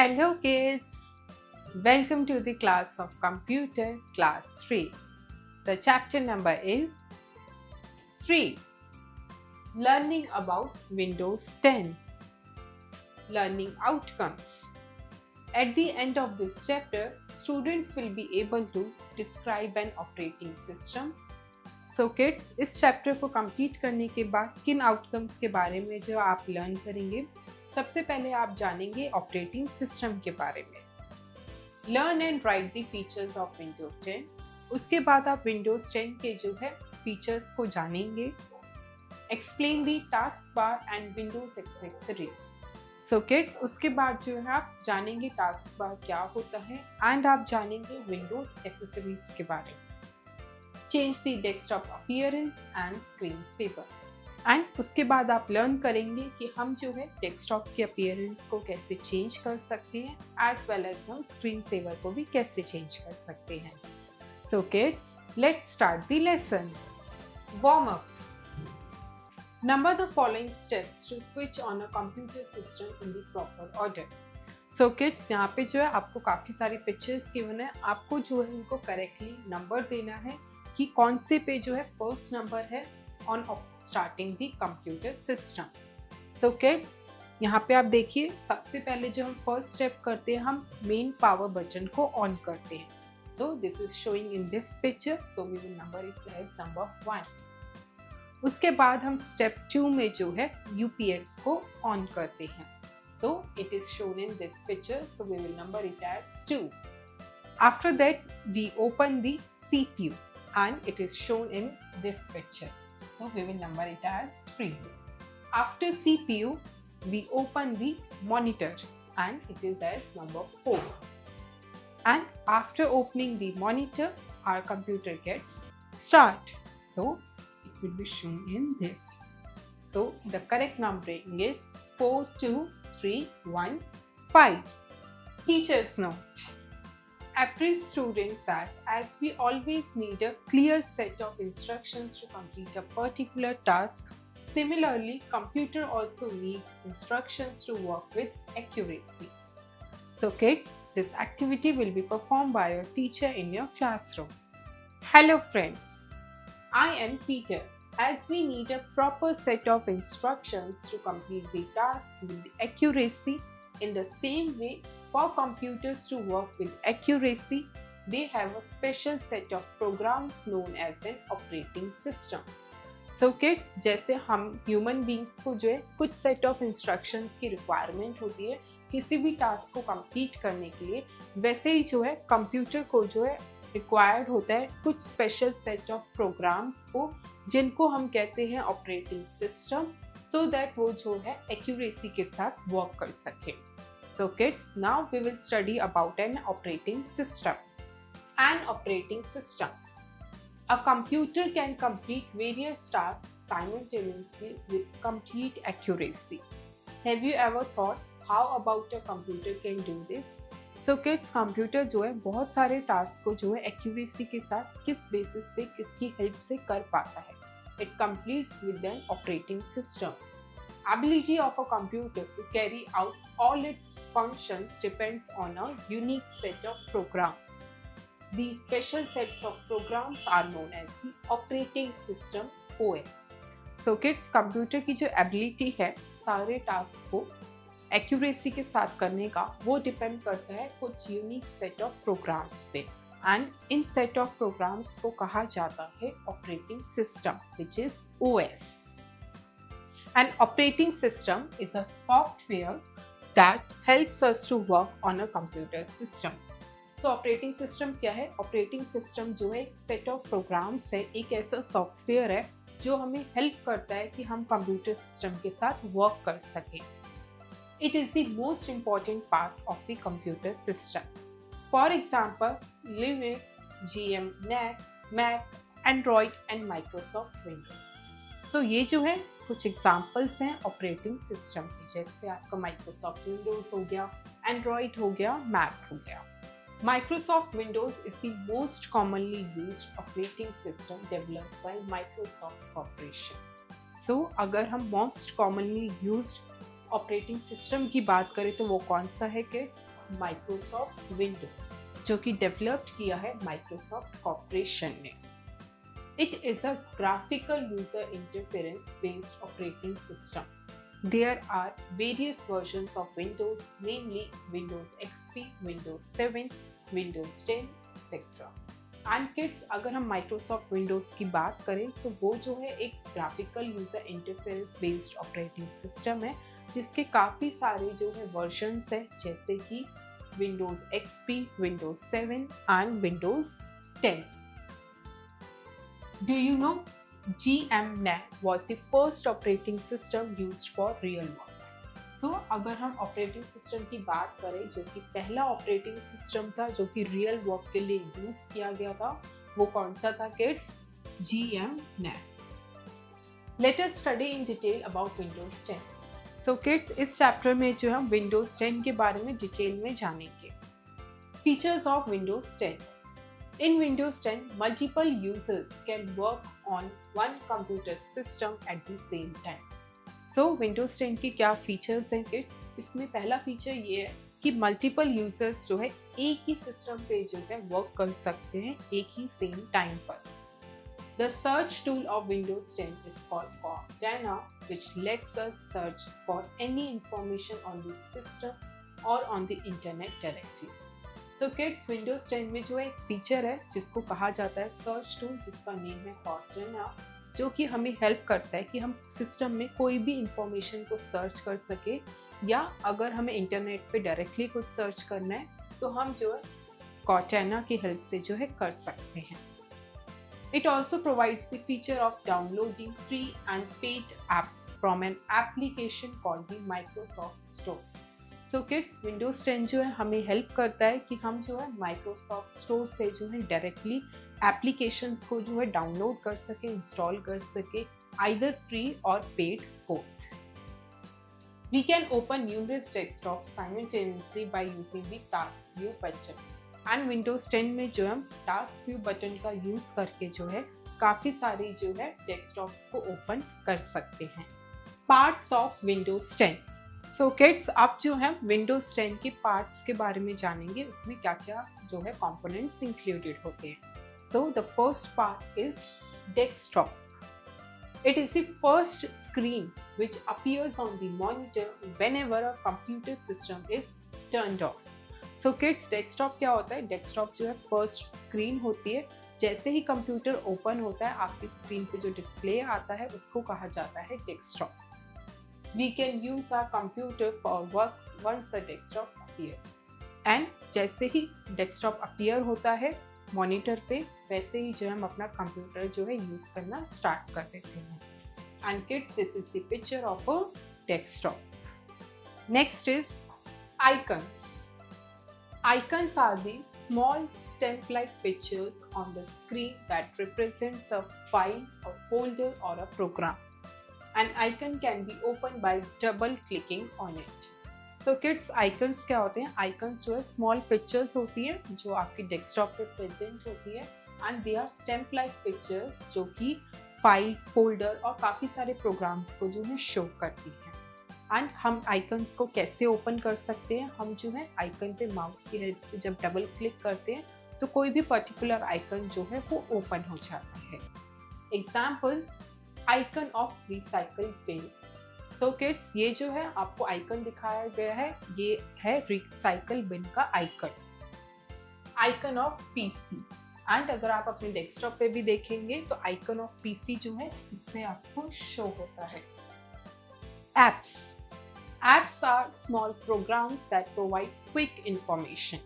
Hello kids, welcome to the class of computer class 3. The chapter number is 3. Learning about Windows 10. Learning outcomes. At the end of this chapter, students will be able to describe an operating system. So kids, इस chapter को complete करने के बाद किन outcomes के बारे में जो आप लर्न करेंगे, सबसे पहले आप जानेंगे ऑपरेटिंग सिस्टम के बारे में। Learn and right the features of Windows 10। उसके बाद आप विंडोज 10 के जो है फीचर्स को जानेंगे। Explain the task bar and Windows accessories. So kids, उसके बाद जो है आप जानेंगे टास्क बार क्या होता है एंड आप जानेंगे विंडोज एक्सेसरीज के बारे में। Change the desktop appearance and screen saver. And उसके बाद आप लर्न करेंगे कि हम जो है डेस्कटॉप के अपीयरेंस को कैसे चेंज कर सकते हैं एज वेल एज हम स्क्रीन सेवर को भी कैसे चेंज कर सकते हैं। So kids, let's start the lesson. Warm up. Number the following steps to switch on a computer system in the proper order. So kids, यहाँ पे जो है आपको काफ़ी सारी पिक्चर्स गिवन है, आपको जो है उनको करेक्टली नंबर देना है कि कौन से पे जो है फर्स्ट नंबर है on starting the computer system. So kids, यहाँ पे आप देखिए, सबसे पहले जो हम फर्स्ट स्टेप करते हैं, हम मेन पावर बटन को ऑन करते हैं। So this is showing in this picture, so we will number it as number 1। उसके बाद हम स्टेप 2 में जो है यूपीएस को ऑन करते हैं। So it is shown in this picture, so we will number it as 2। After that we open the CPU and it is shown in this picture, so we will number it as 3. After CPU we open the monitor and it is as number 4, and after opening the monitor our computer gets start, so it will be shown in this. So the correct numbering is 4 2 3 1 5. Teacher's note: appraise students that as we always need a clear set of instructions to complete a particular task, similarly computer also needs instructions to work with accuracy. So kids, this activity will be performed by your teacher in your classroom. Hello friends, I am Peter. As we need a proper set of instructions to complete the task with accuracy, in the same way, for computers to work with accuracy, they have a special set of programs known as an operating system. So kids, जैसे हम human beings को जो है कुछ set of instructions की requirement होती है किसी भी task को complete करने के लिए, वैसे ही जो है computer को जो है required होता है कुछ special set of programs को, जिनको हम कहते हैं operating system, so that वो जो है accuracy के साथ work कर सके। So kids, now we will study about an operating system. An operating system. A computer can complete various tasks simultaneously with complete accuracy. Have you ever thought how about a computer can do this? So kids, computer जो है बहुत सारे task को जो है accuracy के साथ किस बेसिस पे किसकी हेल्प से कर पाता है। It completes with an operating system. Ability of a computer to carry out all its functions depends on a unique set of programs. These special sets of programs are known as the operating system OS. So kids, computer की जो ability है सारे task को accuracy के साथ करने का, वो डिपेंड करता है कुछ unique set of programs पे, and in set of programs को कहा जाता है operating system, which is OS. An operating system is a software that helps us to work on a computer system. So operating system क्या है? Operating system जो है एक set of programs है, एक ऐसा software है जो हमें help करता है कि हम computer system के साथ work कर सकें. It is the most important part of the computer system. For example, Linux, GM, NAC, Mac, Android and Microsoft Windows. So ये जो है कुछ एग्जाम्पल्स हैं ऑपरेटिंग सिस्टम के, जैसे आपका माइक्रोसॉफ्ट विंडोज हो गया, एंड्रॉइड हो गया, मैक हो गया। Microsoft Windows is the most commonly used operating system developed by Microsoft corporation. So अगर हम most commonly used operating system की बात करें तो वो कौन सा है किड्स? माइक्रोसॉफ्ट विंडोज, जो कि डेवलप्ड किया है माइक्रोसॉफ्ट कॉर्पोरेशन ने। It is a graphical user interference based operating system. There are various versions of Windows, namely Windows XP, Windows 7, Windows 10, etc. And kids, अगर हम Microsoft Windows की बात करें तो वो जो है एक graphical user interference based operating system है, जिसके काफ़ी सारे जो है वर्जन्स है, जैसे कि Windows XP, Windows 7 and Windows 10. Do you know GMNAT was the first operating system used for real work. So, अगर हम ऑपरेटिंग सिस्टम की बात करें जो कि पहला ऑपरेटिंग सिस्टम था जो कि रियल वर्क के लिए यूज किया गया था, वो कौन सा था kids? GMNAT. Let us study in detail about Windows 10. So kids, इस चैप्टर में जो हम Windows 10 के बारे में डिटेल में जानेंगे. Features of Windows 10. In Windows 10, multiple users can work on one computer system at the same time. So Windows 10 की क्या फीचर्स हैं किड्स? इसमें पहला फीचर ये है कि मल्टीपल यूजर्स जो है एक ही सिस्टम पे जो है वर्क कर सकते हैं एक ही सेम टाइम पर. The search tool of Windows 10 is called Cortana, which lets us search for any information on the system or on the internet directly. So kids, Windows 10 में जो एक फीचर है जिसको कहा जाता है सर्च टूल, जिसका नेम है Cortana, जो कि हमें हेल्प करता है कि हम सिस्टम में कोई भी इंफॉर्मेशन को सर्च कर सके, या अगर हमें इंटरनेट पे डायरेक्टली कुछ सर्च करना है तो हम जो है Cortana की हेल्प से जो है कर सकते हैं. It also provides the feature of downloading free and paid apps from an application called the Microsoft Store. So kids, Windows 10 जो है हमें हेल्प करता है कि हम जो है माइक्रोसॉफ्ट स्टोर से जो है डायरेक्टली एप्लीकेशंस को जो है डाउनलोड कर सके, इंस्टॉल कर सके, आइदर फ्री और paid both. We can open numerous desktop simultaneously by using the task view button. And Windows 10 में जो हम टास्क व्यू बटन का यूज करके जो है काफ़ी सारी जो है डेस्कटॉप्स को ओपन कर सकते हैं. Parts of Windows 10. So kids, अब जो है विंडोज 10 के पार्ट्स के बारे में जानेंगे, उसमें क्या क्या जो है कंपोनेंट्स इंक्लूडेड होते हैं. So the first part is desktop. It is the first screen which appears on the monitor whenever a computer system is turned of. So kids, desktop क्या होता है? डेस्कटॉप जो है फर्स्ट स्क्रीन होती है. जैसे ही कंप्यूटर ओपन होता है, आपकी स्क्रीन पे जो डिस्प्ले आता है उसको कहा जाता है desktop. We can use our computer for work once the desktop appears. And जैसे ही डेस्कटॉप अपीयर होता है मॉनिटर पे, वैसे ही जो हम अपना कंप्यूटर जो है यूज करना स्टार्ट कर देते हैं. And kids, this is the picture of a desktop. Next is icons. Icons are the small stamp-like pictures on the screen that represents a file, a folder or a program. An icon can be opened by double clicking on it. So kids, icons क्या होते हैं? Icons जो है small pictures होती हैं जो आपकी desktop पे प्रेजेंट होती है, and they are stamp like pictures जो कि फाइल, फोल्डर और काफ़ी सारे प्रोग्राम्स को जो है शो करती हैं. एंड हम आइकन्स को कैसे ओपन कर सकते हैं? हम जो है आइकन पे माउस की हेल्प से जब डबल क्लिक करते हैं तो कोई भी पर्टिकुलर आइकन जो है वो ओपन हो जाता है. Example, icon of recycle bin. So kids, ये जो है आपको आइकन दिखाया गया है, ये है रिसाइकल बिन का icon. Icon of PC. And अगर आप अपने डेस्कटॉप पे भी देखेंगे तो आइकन ऑफ पीसी जो है इससे आपको शो होता है. Apps. Apps are small programs that provide quick information.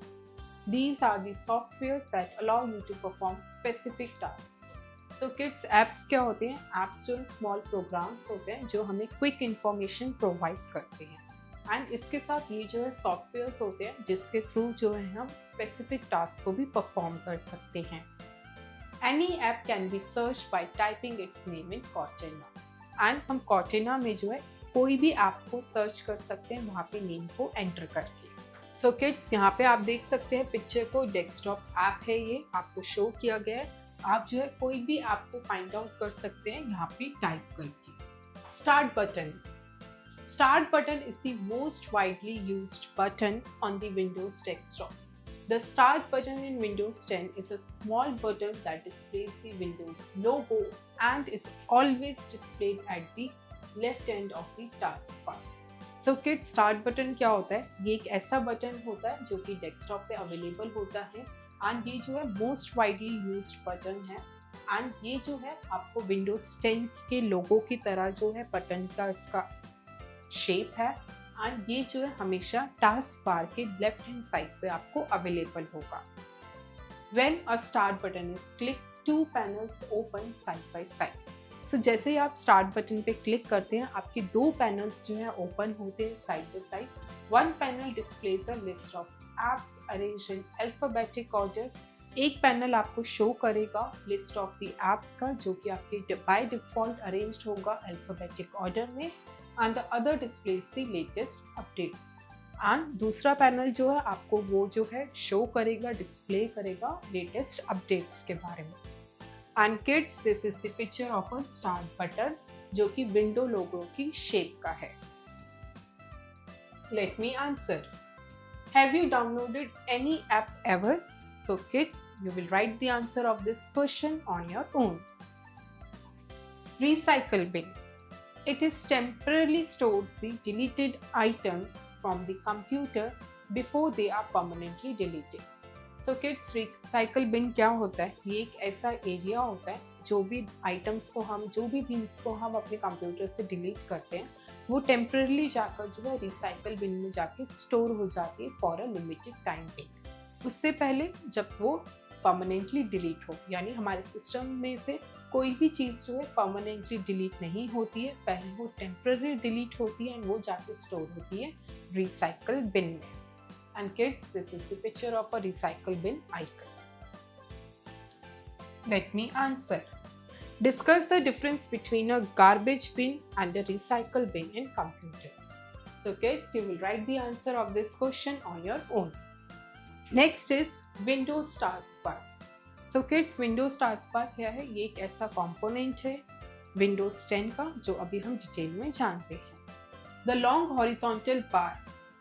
These are the softwares that allow you to perform specific tasks. So kids, apps क्या होते हैं? ऐप्स जो स्मॉल प्रोग्राम्स होते हैं जो हमें क्विक इंफॉर्मेशन प्रोवाइड करते हैं. एंड इसके साथ ये जो है सॉफ्टवेयर्स होते हैं जिसके थ्रू जो है हम स्पेसिफिक टास्क को भी परफॉर्म कर सकते हैं. Any app can be search by typing it's name in Cortana. And हम Cortana में जो है कोई भी ऐप को सर्च कर सकते हैं वहाँ पे नेम को एंटर करके. सो किड्स, यहाँ पे आप देख सकते हैं पिक्चर को, डेस्कटॉप ऐप है, ये आपको शो किया गया है. आप जो है कोई भी ऐप को फाइंड आउट कर सकते हैं यहाँ पे टाइप करके. Start button. Start button is the most widely used button on the Windows desktop. The Start button in Windows 10 is a small button that displays the Windows logo and is always displayed at the left end of the taskbar. So kids, Start button क्या होता है? ये एक ऐसा button होता है जो कि डेस्कटॉप पे अवेलेबल होता है एंड ये जो है मोस्ट वाइडली यूज्ड बटन है एंड ये जो है आपको Windows 10 के लोगो की तरह जो है बटन का इसका शेप है एंड ये जो है हमेशा टास्क बार के लेफ्ट हैंड साइड पे आपको अवेलेबल होगा. When a start button is clicked, two panels open side by side. So जैसे ही आप स्टार्ट बटन पे क्लिक करते हैं आपके दो पैनल्स जो है ओपन होते हैं side by side. One panel displays a list of apps arranged in alphabetic order. एक पैनल आपको शो करेगा लिस्ट ऑफ द एप्स का जो कि आपके बाय डिफॉल्ट अरेंज्ड होगा अल्फाबेटिक ऑर्डर में and the other displays the latest updates. And दूसरा पैनल जो है आपको वो जो है शो करेगा, डिस्प्ले करेगा लेटेस्ट अपडेट्स के बारे में. And kids, this is the picture of a start button जो कि विंडो लोगो की शेप का है. Late me answer. Have you downloaded any app ever? So kids, you will write the answer of this question on your own. Recycle bin. It is temporarily stores the deleted items from the computer before they are permanently deleted. So kids, recycle bin क्या होता है? ये एक ऐसा area होता है जो भी आइटम्स को हम जो भी थिंग्स को हम अपने कंप्यूटर से डिलीट करते हैं वो टेम्परली जाकर जो है रिसाइकल बिन में जाके स्टोर हो जाती है for a limited time period. उससे पहले जब वो परमानेंटली डिलीट हो, यानी हमारे सिस्टम में से कोई भी चीज़ जो है परमानेंटली डिलीट नहीं होती है, पहले वो टेम्पररी डिलीट होती है एंड वो जाके स्टोर होती है रिसाइकल बिन में. And kids, this is the picture of a recycle bin icon. Let me answer. Discuss the difference between a garbage bin and a recycle bin in computers. So kids, you will write the answer of this question on your own. Next is Windows taskbar. So kids, Windows taskbar क्या है? ये एक ऐसा component है Windows 10 का जो अभी हम डिटेल में जानते हैं. The long horizontal bar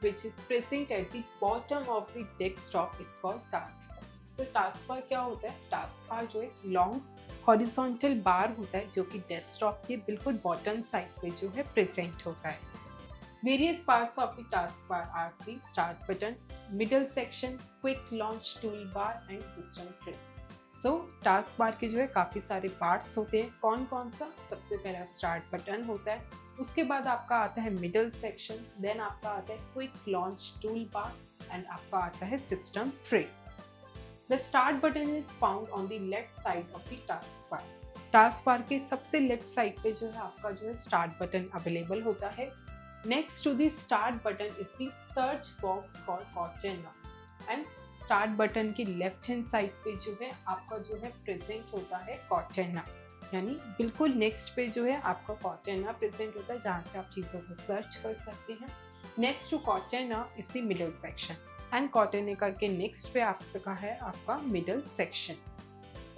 which is present at the bottom of the desktop is called taskbar. So taskbar क्या होता है? taskbar जो एक long हॉरिजॉन्टल बार होता है जो कि डेस्कटॉप के बिल्कुल बॉटम साइड पे जो है प्रेजेंट होता है. Various parts of the task bar are the start button, middle section, quick launch tool bar and system tray. So task bar के जो है काफ़ी सारे पार्ट्स होते हैं. कौन कौन सा? सबसे पहला स्टार्ट बटन होता है, उसके बाद आपका आता है मिडल सेक्शन, देन आपका आता है quick launch tool bar and आपका आता है system tray. The start button is found on the left side of the taskbar. Taskbar के सबसे लेफ्ट साइड पे जो है आपका जो है स्टार्ट बटन अवेलेबल होता है. Next to the start button is the search box called Cortana. And start button के लेफ्ट हैंड साइड पे जो है आपका जो है प्रेजेंट होता है Cortana. यानी बिल्कुल नेक्स्ट पे जो है आपका Cortana प्रेजेंट होता है जहाँ से आप चीज़ों को सर्च कर सकते हैं. Next to Cortana is the middle section. And Cortana करके नेक्स्ट पे आपका है आपका middle section.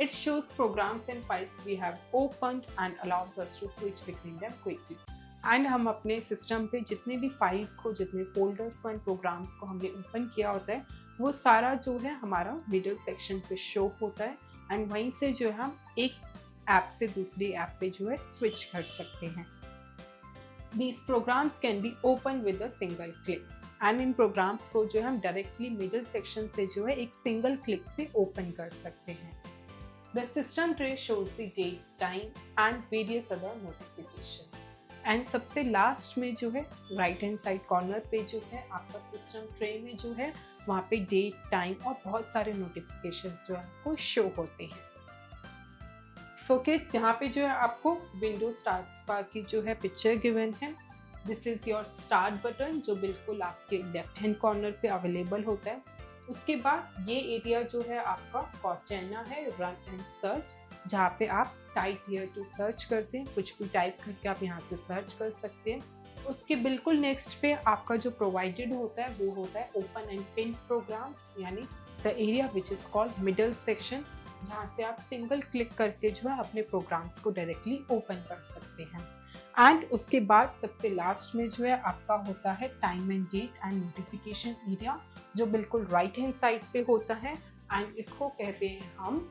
It shows programs and files we have opened and allows us to switch between them quickly. And हम अपने सिस्टम पे जितने भी फाइल्स को, जितने फोल्डर्स को एंड प्रोग्राम्स को हमने ओपन किया होता है वो सारा जो है हमारा मिडल सेक्शन पे शो होता है एंड वहीं से जो है हम एक ऐप से दूसरी ऐप पे जो है स्विच कर सकते हैं. These programs can be open with a single click. And इन प्रोग्राम्स को जो है हम डायरेक्टली मिडल सेक्शन से जो है एक सिंगल क्लिक से ओपन कर सकते हैं. The system tray shows the date, time and various other notifications. And सबसे लास्ट में जो है राइट हैंड साइड कॉर्नर पे जो है आपका सिस्टम ट्रे में जो है वहाँ पे डेट, टाइम और बहुत सारे नोटिफिकेशंस जो है आपको शो होते हैं. सो किड्स, यहाँ पे जो है आपको विंडोज टास्कबार की जो है पिक्चर गिवन है. This is your start button जो बिल्कुल आपके लेफ्ट हैंड कॉर्नर पे अवेलेबल होता है. उसके बाद ये एरिया जो है आपका Cortana है, रन एंड सर्च, जहाँ पे आप टाइप हियर टू सर्च करते हैं. कुछ भी टाइप करके आप यहाँ से सर्च कर सकते हैं. उसके बिल्कुल नेक्स्ट पे आपका जो प्रोवाइडेड होता है वो होता है ओपन एंड पिन प्रोग्राम्स, यानी the area which is called middle section, जहाँ से आप सिंगल क्लिक करके जो है अपने प्रोग्राम्स को डायरेक्टली ओपन कर सकते हैं. एंड उसके बाद सबसे लास्ट में जो है आपका होता है time and date and notification area, जो बिल्कुल राइट हैंड साइड पे होता है, एंड इसको कहते हैं हम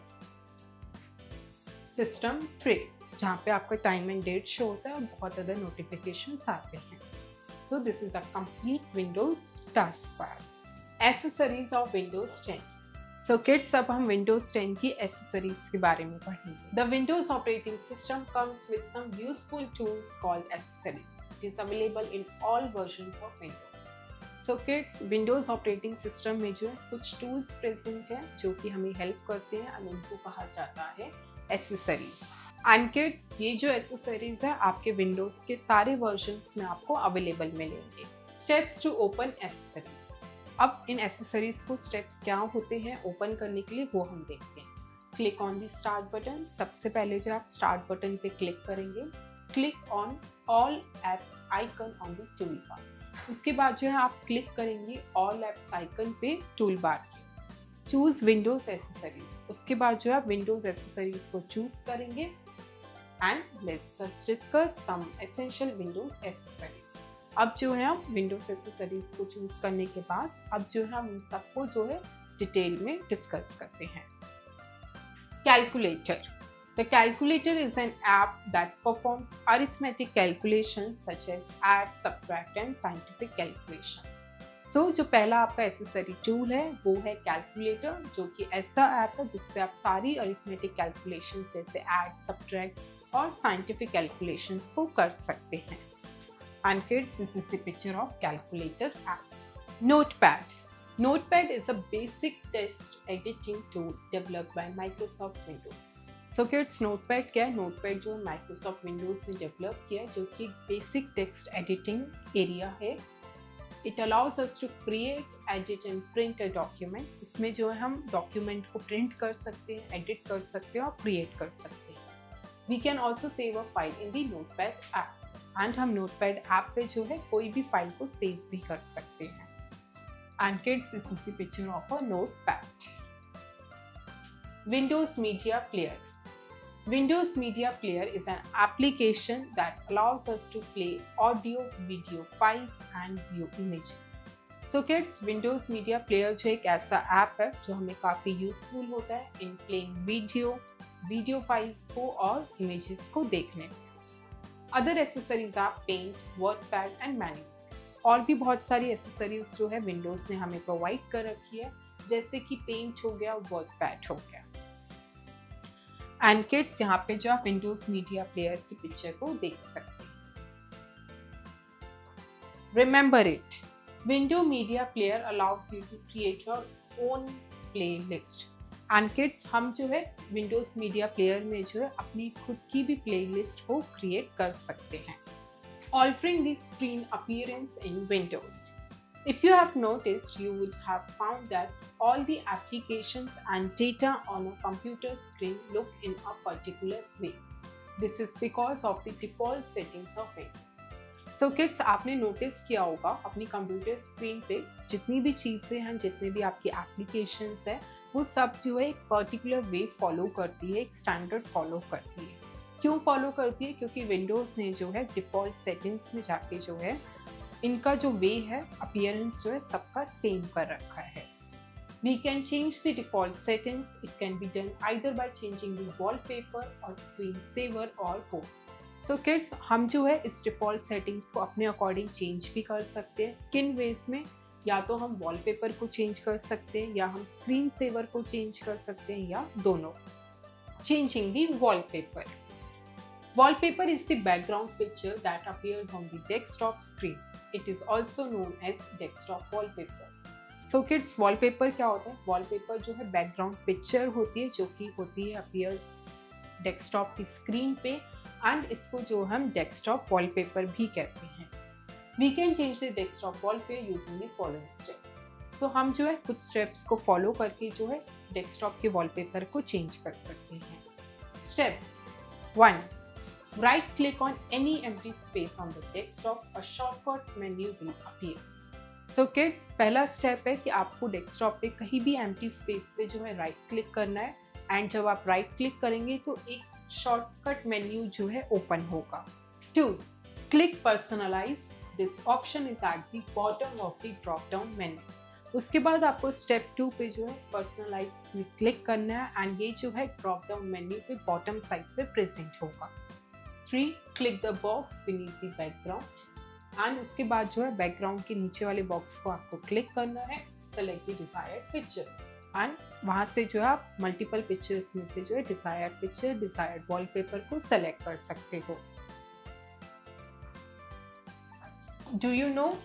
सिस्टम ट्रे, जहाँ पे आपका टाइम एंड डेट शो होता है और बहुत अदर नोटिफिकेशंस आते हैं। So this is a complete Windows task bar. Accessories of Windows 10। So kids, अब हम विंडोज 10 की एसेसरीज के बारे में पढ़ेंगे। The Windows operating system comes with some useful tools called accessories. It is available in all versions of Windows. So kids, Windows operating system में जो है कुछ टूल्स प्रेजेंट हैं जो कि हमें हेल्प करते हैं और उनको कहा जाता है एसेसरीज। एंड किड्स, ये जो एसेसरीज है आपके विंडोज के सारे वर्जन्स में आपको अवेलेबल मिलेंगे। Steps to open accessories. अब इन एसेसरीज को स्टेप्स क्या होते हैं ओपन करने के लिए वो हम देखते हैं। Click on the start button. सबसे पहले जो आप स्टार्ट बटन पे क्लिक करेंगे, click on all apps icon on the tool bar. उसके बाद जो है आप क्लिक करेंगे ऑल एप्स आइकन पे टूल बार के। Choose Windows accessories. उसके बाद जो है आप विंडोज एसेसरीज को चूज करेंगे and let's discuss some essential Windows accessories. अब जो है हम विंडोज एसेसरीज को चूज करने के बाद अब जो है हम इन सबको जो है डिटेल में डिस्कस करते हैं। Calculator. The calculator is an app that performs arithmetic calculations such as add, subtract and scientific calculations. So जो पहला आपका एसेसरी टूल है वो है कैलकुलेटर, जो कि ऐसा ऐप है जिसपे आप सारी अरिथमेटिक कैलकुलेशंस जैसे ऐड, सब्ट्रैक्ट और साइंटिफिक कैलकुलेशंस को कर सकते हैं। And kids, this is the picture of calculator app. Notepad. Notepad is a basic text editing tool developed by Microsoft Windows. So kids, Notepad क्या है? Notepad जो Microsoft Windows ने develop किया है, जो कि बेसिक टेक्स्ट एडिटिंग एरिया है। It allows us to create, edit and print a document. इसमें जो है हम डॉक्यूमेंट को प्रिंट कर सकते हैं, एडिट कर सकते हैं और क्रिएट कर सकते हैं। We can also save a file in the Notepad app. And हम नोटपैड ऐप पे जो है कोई भी फाइल को सेव भी कर सकते हैं। And kids, this is the picture of a notepad. Windows media player. Windows Media Player is an application that allows us to play audio, video files and view images. So kids, Windows Media Player जो एक ऐसा app है जो हमें काफ़ी useful होता है in playing video files को और इमेजेस को देखने। अदर एसेसरीज आप पेंट, वर्डपैड एंड मैन्यूअल। और भी बहुत सारी एसेसरीज जो है विंडोज ने हमें प्रोवाइड कर रखी है, जैसे कि पेंट हो गया, वर्डपैड हो गया। एंड किड्स, यहाँ पे जो आप विंडोज मीडिया प्लेयर की पिक्चर को देख सकते हैं। Remember it, window media player allows you to create your own playlist. And kids, हम जो है विंडोज मीडिया प्लेयर में जो है अपनी खुद की भी प्लेलिस्ट को क्रिएट कर सकते हैं। Altering the screen appearance in Windows. If you have noticed, you would have found that all the applications and data on a computer screen look in a particular way. This is because of the default settings of Windows. So kids, आपने notice किया होगा अपनी computer screen पे जितनी भी चीज़ें हैं, जितने भी आपकी एप्लीकेशंस हैं, वो सब जो है एक पर्टिकुलर वे फॉलो करती है, एक स्टैंडर्ड फॉलो करती है। क्यों फॉलो करती है? क्योंकि विंडोज़ ने जो है डिफ़ॉल्ट सेटिंग्स में जाके जो है इनका जो वे है, अपीयरेंस जो है सबका सेम कर रखा है। We can change the default settings. It can be done either by changing the wallpaper or screensaver or both. So kids, हम जो है इस डिफ़ॉल्ट सेटिंग्स को अपने अकॉर्डिंग चेंज भी कर सकते हैं। किन वेज में? या तो हम वॉलपेपर को चेंज कर सकते हैं, या हम स्क्रीन सेवर को चेंज कर सकते हैं, या दोनों। Changing the wallpaper. Wallpaper is the background picture that appears on the desktop screen. It is also known as desktop wallpaper. So kids, wallpaper क्या होता है? Wallpaper जो है बैकग्राउंड पिक्चर होती है, जो कि होती है अपीयर डेस्कटॉप की स्क्रीन पे, एंड इसको जो हम डेस्कटॉप वॉलपेपर भी कहते हैं। We can change the desktop wallpaper using the following steps. So हम जो है कुछ स्टेप्स को फॉलो करके जो है डेस्कटॉप के वॉलपेपर को चेंज कर सकते हैं। Steps 1. Right click on any empty space on the desktop. A shortcut menu will appear. So kids, पहला स्टेप है कि आपको डेस्कटॉप पे कहीं भी एम्प्टी स्पेस पे जो है राइट क्लिक करना है, एंड जब आप राइट क्लिक करेंगे तो एक शॉर्टकट मेन्यू जो है ओपन होगा। 2. Click personalize. This option is at the bottom of the drop down menu. उसके बाद आपको स्टेप 2 पे जो है पर्सनलाइज में क्लिक करना है एंड ये जो है ड्रॉप डाउन मेन्यू पे बॉटम साइड पे प्रेजेंट होगा। 3 click the box beneath the background and उसके बाद जो है बैकग्राउंड के नीचे वाले बॉक्स को आपको क्लिक करना है, select the desired picture and वहाँ से जो है आप मल्टीपल पिक्चर्स में से जो है डिजायर्ड पिक्चर, डिजायर्ड वॉलपेपर को सेलेक्ट कर सकते हो। Do you know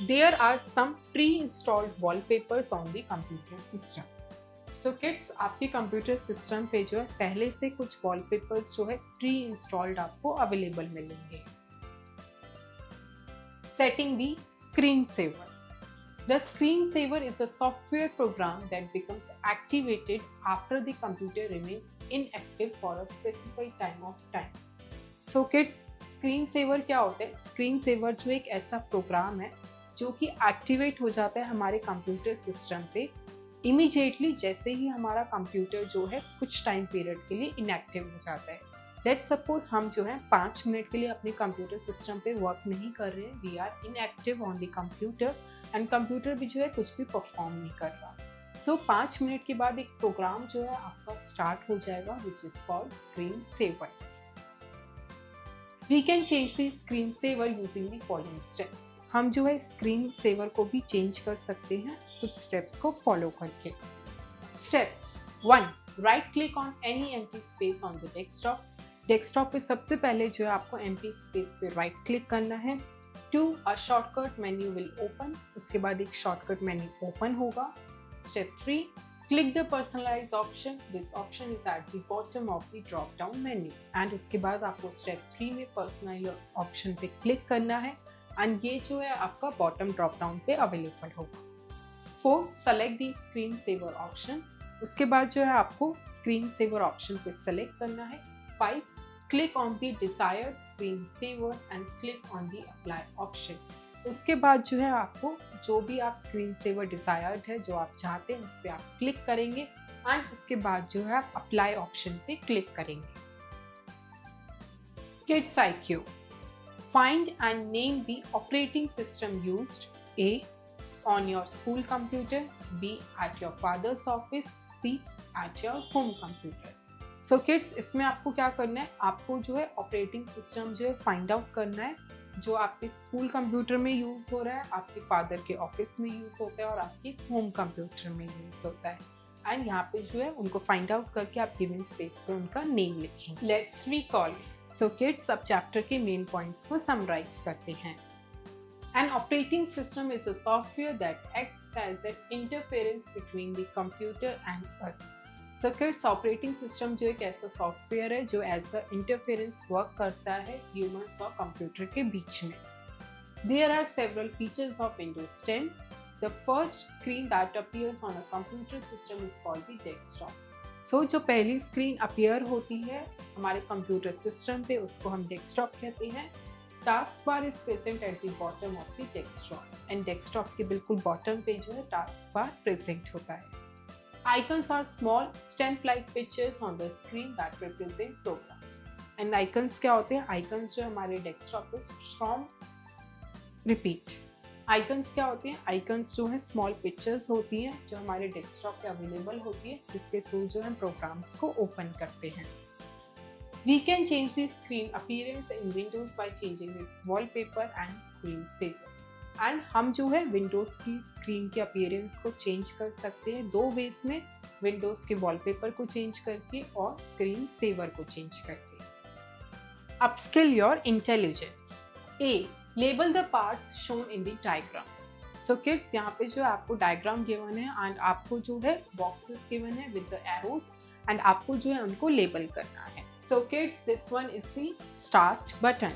there are some pre-installed wallpapers on the computer system? So kids, आपके कंप्यूटर सिस्टम पे जो है पहले से कुछ वॉलपेपर्स जो है प्री इंस्टॉल्ड आपको अवेलेबल मिलेंगे। Setting the screensaver. The screensaver is a software program that becomes activated after the computer remains inactive for a specified time. So kids, screen saver क्या होता है? स्क्रीन सेवर जो एक ऐसा प्रोग्राम है जो कि एक्टिवेट हो जाता है हमारे कंप्यूटर सिस्टम पे इमीडिएटली जैसे ही हमारा कंप्यूटर जो है कुछ टाइम पीरियड के लिए इनएक्टिव हो जाता है। लेट्स सपोज हम जो है 5 मिनट के लिए अपने कंप्यूटर सिस्टम पे वर्क नहीं कर रहे हैं, we are inactive on the computer and computer भी जो है कुछ भी परफॉर्म नहीं कर रहा। सो 5 मिनट के बाद एक प्रोग्राम जो है आपका स्टार्ट हो जाएगा which is called screen saver. We can change the screen saver using the following steps. हम जो है स्क्रीन सेवर को भी चेंज कर सकते हैं कुछ स्टेप्स को फॉलो करके। Steps 1. Right click on any empty space on the desktop. Desktop पे सबसे पहले जो है आपको empty space पे राइट क्लिक करना है। 2. A shortcut menu will open. उसके बाद एक शॉर्टकट मेन्यू ओपन होगा। Step 3. Click the personalize option. This option is at the bottom of the drop down menu. And उसके बाद आपको step 3 में personalize option पे क्लिक करना है and ये जो है आपका bottom drop down पे अवेलेबल होगा। 4. Select the screen saver option. उसके बाद जो है आपको screen saver option पे select करना है। 5. Click on the desired screen saver and click on the apply option. उसके बाद जो है आपको जो भी आप स्क्रीन सेवर डिजायर्ड है जो आप चाहते हैं उस पर आप क्लिक करेंगे एंड उसके बाद जो है आप अप्लाई ऑप्शन पे क्लिक करेंगे। Kids IQ. Find and name the operating system used. A. On your school computer. B. At your father's office. C. At your home computer. So kids, इसमें आपको क्या करना है? आपको जो है ऑपरेटिंग सिस्टम जो है फाइंड आउट करना है जो आपके स्कूल कंप्यूटर में यूज़ हो रहा है, आपके फादर के ऑफिस में यूज़ होता है और आपके होम कंप्यूटर में यूज़ होता है एंड यहाँ पे जो है उनको फाइंड आउट करके आप गिवन स्पेस पे उनका नेम लिखेंगे। Let's recall. सो किड्स, अब चैप्टर के मेन पॉइंट्स को समराइज करते हैं। An operating system is a software that acts as an interference between the computer and us. So kids, operating system जो एक ऐसा सॉफ्टवेयर है जो एज अ इंटरफेरेंस वर्क करता है ह्यूमंस और कंप्यूटर के बीच में। There are several features of Windows 10. The first screen that appears on a computer system is called the desktop. So जो पहली स्क्रीन अपीयर होती है हमारे कंप्यूटर सिस्टम पे उसको हम डेस्कटॉप कहते हैं। Task bar is present at the bottom of the desktop and desktop के बिल्कुल बॉटम पे जो है टास्क बार प्रेजेंट होता है। Icons are small stamp-like pictures on the screen that represent programs. And icons क्या होते हैं? Icons जो हमारे डेस्कटॉप पे फ्रॉम रिपीट। Icons क्या होते हैं? Icons जो है स्मॉल पिक्चर्स होती हैं जो हमारे डेस्कटॉप पे अवेलेबल होती है जिसके थ्रू जो हम प्रोग्राम्स को ओपन करते हैं। We can change the screen appearance in Windows by changing its wallpaper and screensaver. And हम जो है विंडोज़ की स्क्रीन के अपीयरेंस को चेंज कर सकते हैं 2 वेज में, विंडोज़ के वॉलपेपर को चेंज करके और स्क्रीन सेवर को चेंज करके। Upskill your intelligence. A. Label the parts shown in the diagram. So kids, यहाँ पे जो आपको डायग्राम गिवन है एंड आपको जो है बॉक्सेस गिवन है विद द एरोस एंड आपको जो है उनको लेबल करना है। So kids, this one is the start button.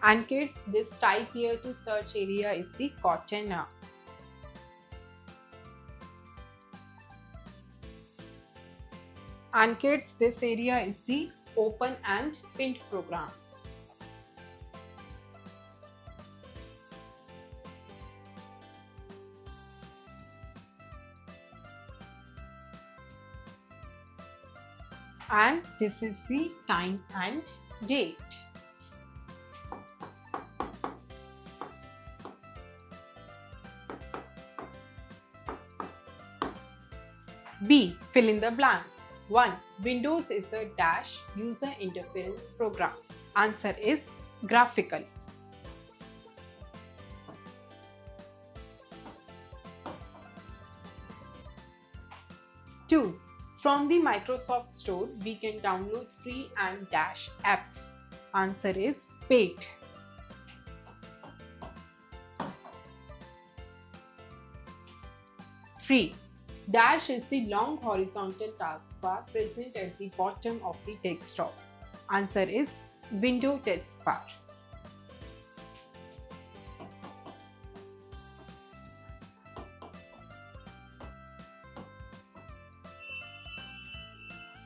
And kids, this type here to search area is the Cortana. And kids, this area is the open and pinned programs. and this is the time and date. B. Fill in the blanks. 1. Windows is a dash user interference program. Answer is graphical. 2. From the Microsoft Store, we can download free and dash apps. Answer is paid. 3. Dash is the long horizontal taskbar present at the bottom of the desktop. Answer is window taskbar.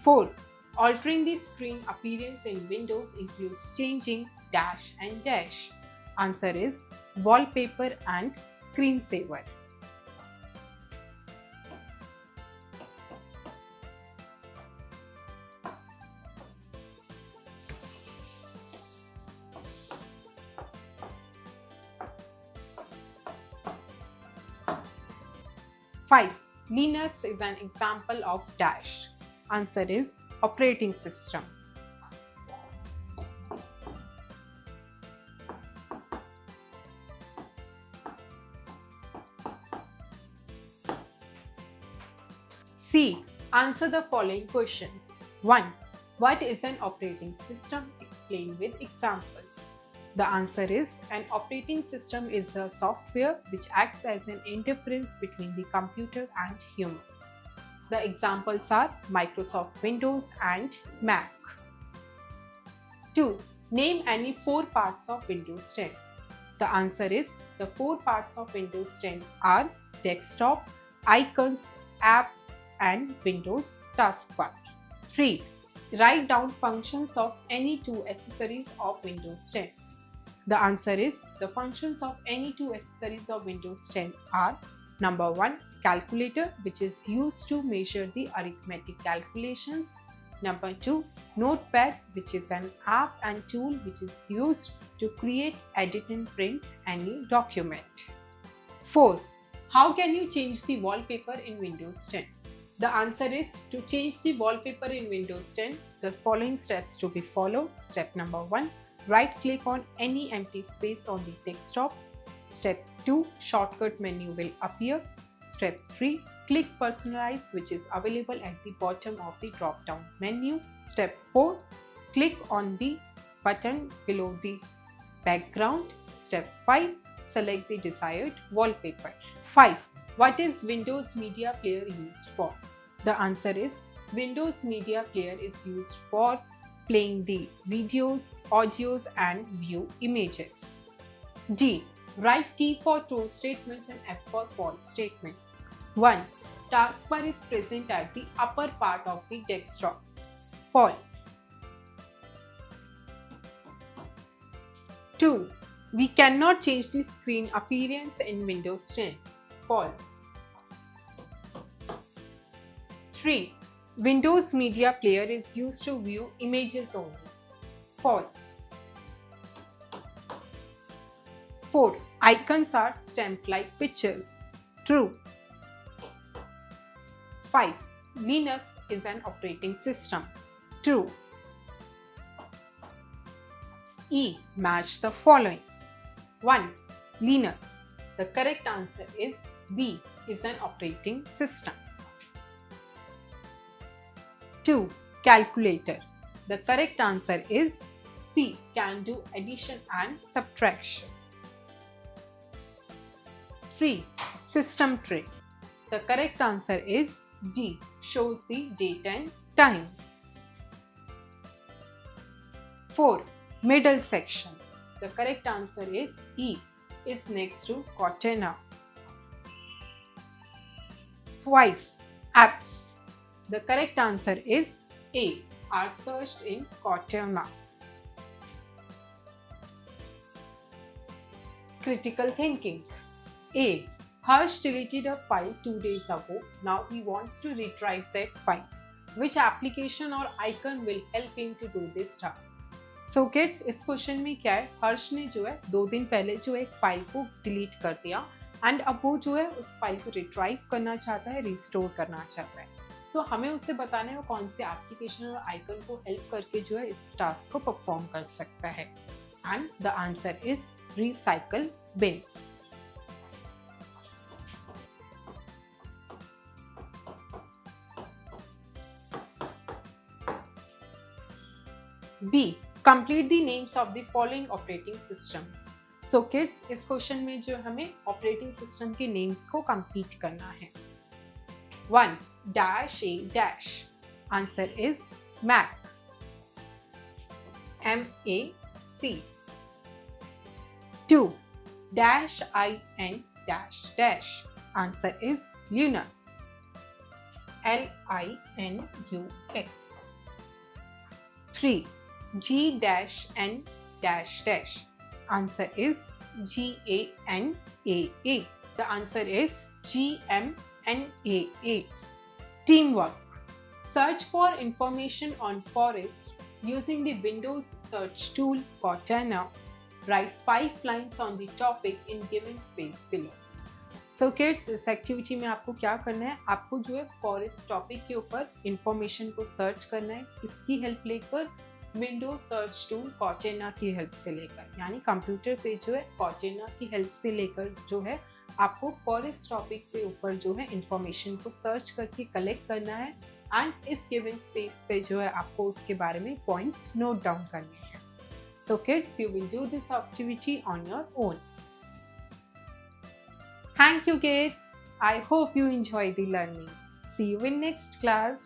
4. Altering the screen appearance in Windows includes changing dash and dash. Answer is wallpaper and screensaver. 5. Linux is an example of dash. Answer is operating system. 'C'. Answer the following questions. 1. What is an operating system? Explain with examples. The answer is an operating system is a software which acts as an interference between the computer and humans. The examples are Microsoft Windows and Mac. 2. Name any 4 parts of Windows 10. The answer is the 4 parts of Windows 10 are desktop, icons, apps, and Windows taskbar. 3. Write down functions of any 2 accessories of Windows 10. The answer is the functions of any 2 accessories of Windows 10 are number 1, calculator, which is used to measure the arithmetic calculations. Number 2, notepad, which is an app and tool which is used to create, edit and print any document. 4. How can you change the wallpaper in Windows 10? The answer is to change the wallpaper in Windows 10, the following steps to be followed. Step number 1, right click on any empty space on the desktop. Step 2, shortcut menu will appear. Step 3, click personalize, which is available at the bottom of the drop down menu. Step 4, click on the button below the background. Step 5, select the desired wallpaper. 5. What is Windows Media Player used for? The answer is Windows Media Player is used for playing the videos, audios and view images. D. Write T for true statements and F for false statements. 1. Taskbar is present at the upper part of the desktop. False. 2. We cannot change the screen appearance in Windows 10. False. 3. Windows Media Player is used to view images only. False. 4. Icons are stamped like pictures. True. 5. Linux is an operating system. True. E. Match the following. 1. Linux. The correct answer is B, is an operating system. 2. Calculator. The correct answer is C, can do addition and subtraction. 3. System tray. The correct answer is D, shows the date and time. 4. Middle section. The correct answer is E, is next to Cortana. 5. Apps. The correct answer is A, are searched in Cortana. Critical thinking. A. Harsh deleted a file 2 days ago. Now he wants to retrieve that file. Which application or icon will help him to do this task? So kids, इस question में क्या है, हर्ष ने जो है 2 दिन पहले जो है एक फाइल को डिलीट कर दिया एंड अब वो जो है उस फाइल को रिट्राइव करना चाहता है, रिस्टोर करना चाहता है। सो हमें उससे बताना है वो कौन से एप्लीकेशन और आइकन को हेल्प करके जो है इस टास्क को परफॉर्म कर सकता है। And the answer is recycle bin. B. Complete the names of the following operating systems. So kids, इस क्वेश्चन में जो हमें ऑपरेटिंग सिस्टम के नेम्स को कंप्लीट करना है। 1. Dash A dash. Answer is Mac. MAC. 2. Dash IN dash dash. Answer is Linux. LINUX. 3. G-N-. Answer is GANAA. The answer is GMNAA. Teamwork. Search for information on forest using the Windows search tool Cortana. Write 5 lines on the topic in given space below. So kids, इस activity में आपको क्या करना है, आपको जो है forest topic के ऊपर इंफॉर्मेशन को सर्च करना है, इसकी हेल्प लेकर विंडोज सर्च टूल कॉर्टेना की हेल्प से लेकर, यानी कंप्यूटर पे जो है कॉर्टेना की हेल्प से लेकर जो है आपको फॉरेस्ट टॉपिक पे ऊपर जो है इंफॉर्मेशन को सर्च करके कलेक्ट करना है एंड इस गिवन स्पेस पे जो है आपको उसके बारे में पॉइंट्स नोट डाउन करने हैं। So kids, you will do this activity on your own. Thank you kids. I hope you enjoy the learning. See you in next class.